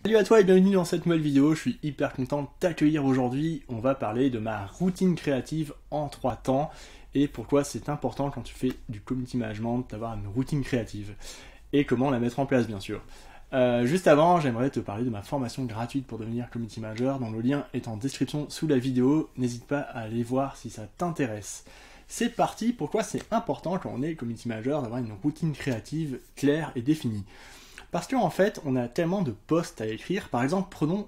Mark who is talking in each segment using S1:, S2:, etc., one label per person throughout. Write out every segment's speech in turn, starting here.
S1: Salut à toi et bienvenue dans cette nouvelle vidéo, je suis hyper content de t'accueillir aujourd'hui. On va parler de ma routine créative en 3 temps et pourquoi c'est important quand tu fais du community management d'avoir une routine créative et comment la mettre en place bien sûr. Juste avant, j'aimerais te parler de ma formation gratuite pour devenir community manager dont le lien est en description sous la vidéo. N'hésite pas à aller voir si ça t'intéresse. C'est parti, pourquoi c'est important quand on est community manager d'avoir une routine créative claire et définie. Parce qu'en fait, on a tellement de posts à écrire. Par exemple, prenons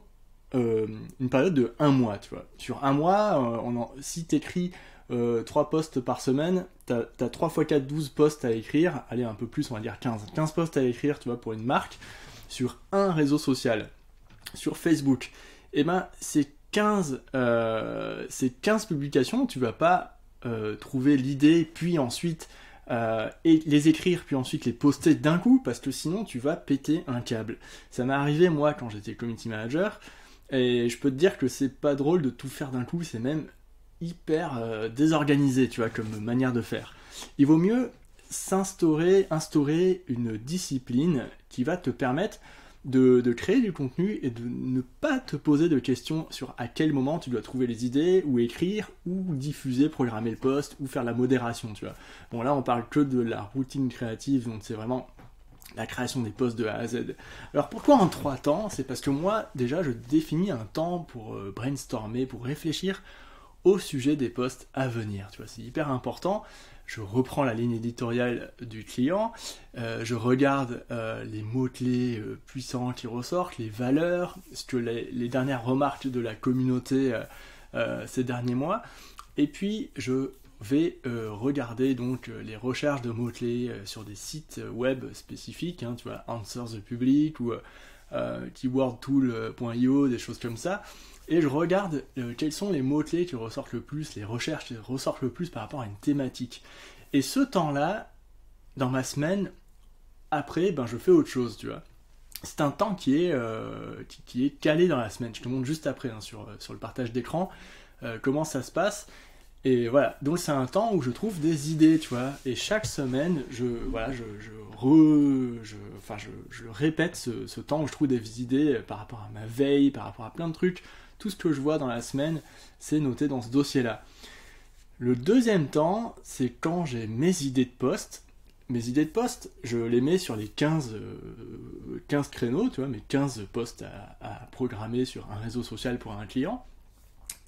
S1: une période de 1 mois, tu vois. Sur 1 mois, si tu écris 3 posts par semaine, tu as 3 x 4, 12 posts à écrire. Allez, un peu plus, on va dire 15. 15 posts à écrire, tu vois, pour une marque, sur un réseau social, sur Facebook. Et ben, ces 15 publications, tu vas pas trouver l'idée, puis ensuite et les écrire puis ensuite les poster d'un coup parce que sinon tu vas péter un câble. Ça m'est arrivé moi quand j'étais community manager et je peux te dire que c'est pas drôle de tout faire d'un coup, c'est même hyper désorganisé, tu vois, comme manière de faire. Il vaut mieux instaurer une discipline qui va te permettre de créer du contenu et de ne pas te poser de questions sur à quel moment tu dois trouver les idées, ou écrire, ou diffuser, programmer le post, ou faire la modération, tu vois. Bon là on parle que de la routine créative, donc c'est vraiment la création des posts de A à Z. Alors pourquoi en 3 temps? C'est parce que moi déjà je définis un temps pour brainstormer, pour réfléchir au sujet des posts à venir, tu vois, c'est hyper important. Je reprends la ligne éditoriale du client, je regarde les mots-clés puissants qui ressortent, les valeurs, ce que les dernières remarques de la communauté ces derniers mois, et puis je vais regarder donc les recherches de mots-clés sur des sites web spécifiques, hein, tu vois, Answer the Public ou keywordtool.io, des choses comme ça. Et je regarde quels sont les mots-clés qui ressortent le plus, les recherches qui ressortent le plus par rapport à une thématique. Et ce temps-là, dans ma semaine, après, ben, je fais autre chose, tu vois. C'est un temps qui est calé dans la semaine. Je te montre juste après hein, sur le partage d'écran comment ça se passe. Et voilà, donc c'est un temps où je trouve des idées, tu vois. Et chaque semaine, je répète ce temps où je trouve des idées par rapport à ma veille, par rapport à plein de trucs. Tout ce que je vois dans la semaine, c'est noté dans ce dossier-là. Le deuxième temps, c'est quand j'ai mes idées de poste. Mes idées de poste, je les mets sur les 15 créneaux, tu vois, mes 15 postes à programmer sur un réseau social pour un client.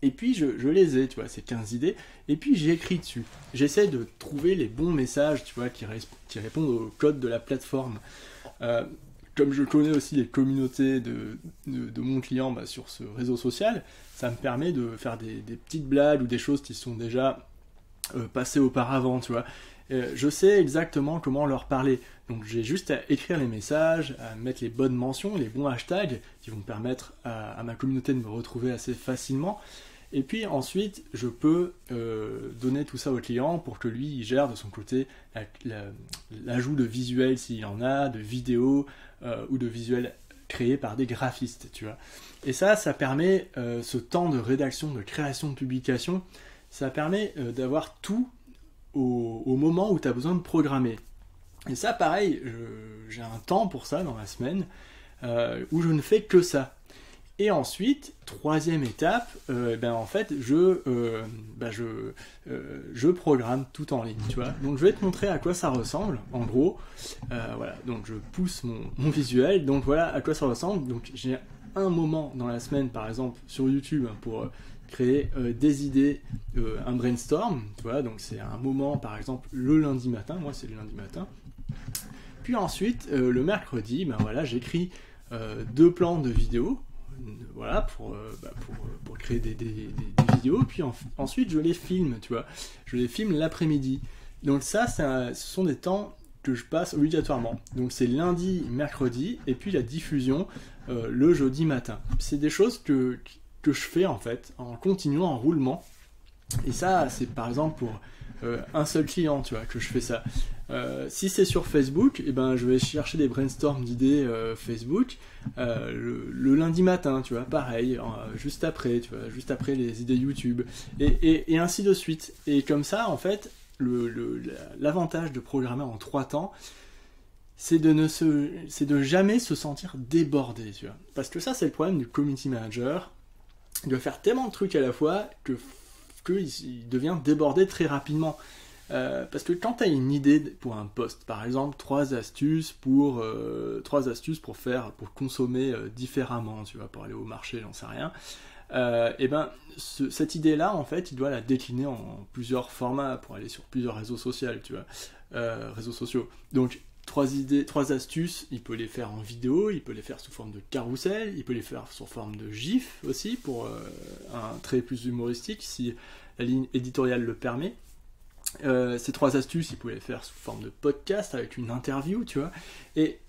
S1: Et puis je les ai, tu vois, ces 15 idées, et puis j'écris dessus. J'essaie de trouver les bons messages, tu vois, qui répondent au code de la plateforme. Comme je connais aussi les communautés de mon client bah, sur ce réseau social, ça me permet de faire des petites blagues ou des choses qui sont déjà passées auparavant, tu vois. Je sais exactement comment leur parler. Donc j'ai juste à écrire les messages, à mettre les bonnes mentions, les bons hashtags qui vont permettre à ma communauté de me retrouver assez facilement. Et puis ensuite, je peux donner tout ça au client pour que lui, il gère de son côté l'ajout de visuels s'il en a, de vidéos ou de visuels créés par des graphistes, tu vois. Et ça permet, ce temps de rédaction, de création de publication, ça permet d'avoir tout au moment où tu as besoin de programmer. Et ça, pareil, j'ai un temps pour ça dans la semaine où je ne fais que ça. Et ensuite, troisième étape, en fait, je programme tout en ligne, tu vois. Donc, je vais te montrer à quoi ça ressemble, en gros. Voilà, donc je pousse mon visuel. Donc, voilà à quoi ça ressemble. Donc, j'ai un moment dans la semaine, par exemple, sur YouTube, hein, pour créer des idées, un brainstorm, tu vois. Donc, c'est un moment, par exemple, le lundi matin. Moi, c'est le lundi matin. Puis ensuite, le mercredi, ben voilà, j'écris 2 plans de vidéos. Voilà, pour créer des vidéos, puis ensuite je les filme, tu vois, je les filme l'après-midi. Donc ça, ce sont des temps que je passe obligatoirement. Donc c'est lundi, mercredi, et puis la diffusion le jeudi matin. C'est des choses que je fais en fait, en continuant en roulement. Et ça, c'est par exemple pour un seul client, tu vois, que je fais ça. Si c'est sur Facebook, eh ben, je vais chercher des brainstorms d'idées Facebook le lundi matin, tu vois, pareil, juste après, tu vois, juste après les idées YouTube, et ainsi de suite. Et comme ça, en fait, l'avantage de programmer en 3 temps, c'est de jamais se sentir débordé, tu vois. Parce que ça, c'est le problème du community manager. Il doit faire tellement de trucs à la fois qu'il devient débordé très rapidement. Parce que quand tu as une idée pour un post, par exemple 3 astuces pour consommer différemment, tu vois, pour aller au marché, j'en sais rien, et ben cette idée-là, en fait, il doit la décliner en plusieurs formats pour aller sur plusieurs réseaux sociaux, tu vois, réseaux sociaux. Donc 3 astuces, il peut les faire en vidéo, il peut les faire sous forme de carrousel, il peut les faire sous forme de GIF aussi pour un trait plus humoristique si la ligne éditoriale le permet. Ces 3 astuces, il pouvait les faire sous forme de podcast avec une interview, tu vois. Et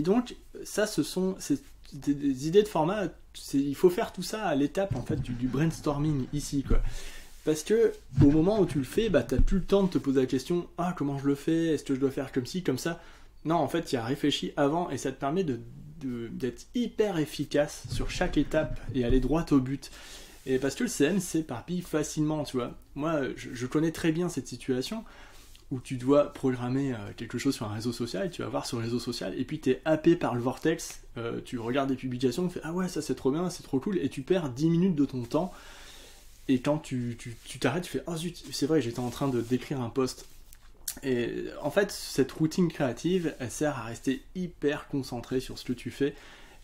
S1: donc, ça, c'est des idées de format. Il faut faire tout ça à l'étape en fait du brainstorming ici, quoi. Parce que au moment où tu le fais, t'as plus le temps de te poser la question comment je le fais, est-ce que je dois faire comme ci, comme ça. Non, en fait, il y a réfléchi avant et ça te permet d'être hyper efficace sur chaque étape et aller droit au but. Et parce que le CM s'éparpille facilement, tu vois. Moi, je connais très bien cette situation où tu dois programmer quelque chose sur un réseau social, tu vas voir sur le réseau social, et puis tu es happé par le vortex, tu regardes des publications, tu fais « Ah ouais, ça c'est trop bien, c'est trop cool », et tu perds 10 minutes de ton temps, et quand tu t'arrêtes, tu fais « Oh zut, c'est vrai, j'étais en train de d'écrire un post ». Et en fait, cette routine créative, elle sert à rester hyper concentré sur ce que tu fais,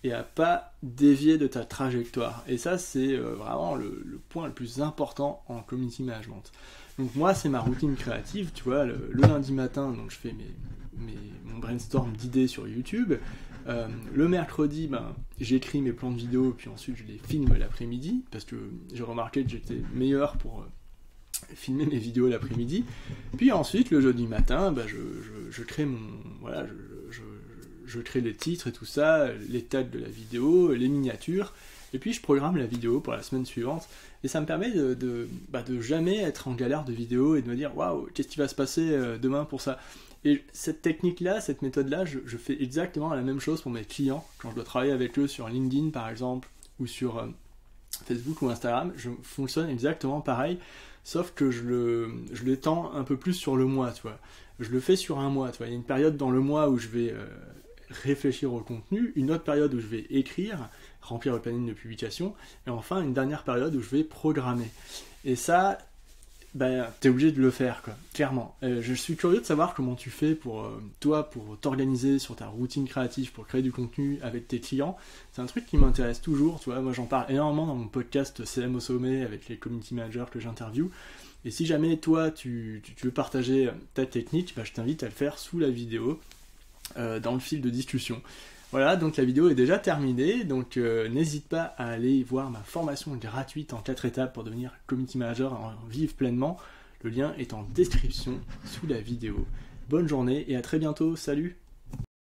S1: et à pas dévier de ta trajectoire. Et ça, c'est vraiment le point le plus important en community management. Donc moi, c'est ma routine créative, tu vois, le lundi matin, donc je fais mon brainstorm d'idées sur YouTube. Le mercredi, j'écris mes plans de vidéo, puis ensuite je les filme l'après-midi, parce que j'ai remarqué que j'étais meilleur pour filmer mes vidéos l'après-midi. Puis ensuite, le jeudi matin, je crée je crée les titres et tout ça, les tags de la vidéo, les miniatures, et puis je programme la vidéo pour la semaine suivante. Et ça me permet de jamais être en galère de vidéo et de me dire « Waouh, qu'est-ce qui va se passer demain pour ça ?» Et cette technique-là, cette méthode-là, je fais exactement la même chose pour mes clients. Quand je dois travailler avec eux sur LinkedIn, par exemple, ou sur Facebook ou Instagram, je fonctionne exactement pareil, sauf que je l'étends un peu plus sur le mois, tu vois. Je le fais sur un mois, tu vois. Il y a une période dans le mois où je vais réfléchir au contenu, une autre période où je vais écrire, remplir le planning de publication, et enfin une dernière période où je vais programmer. Et ça, t'es obligé de le faire, quoi, clairement. Je suis curieux de savoir comment tu fais pour t'organiser sur ta routine créative, pour créer du contenu avec tes clients. C'est un truc qui m'intéresse toujours, tu vois. Moi, j'en parle énormément dans mon podcast CM au sommet avec les community managers que j'interviewe. Et si jamais toi, tu veux partager ta technique, je t'invite à le faire sous la vidéo, dans le fil de discussion. Voilà, donc la vidéo est déjà terminée, donc n'hésite pas à aller voir ma formation gratuite en 4 étapes pour devenir community manager et en vivre pleinement. Le lien est en description sous la vidéo. Bonne journée et à très bientôt, salut!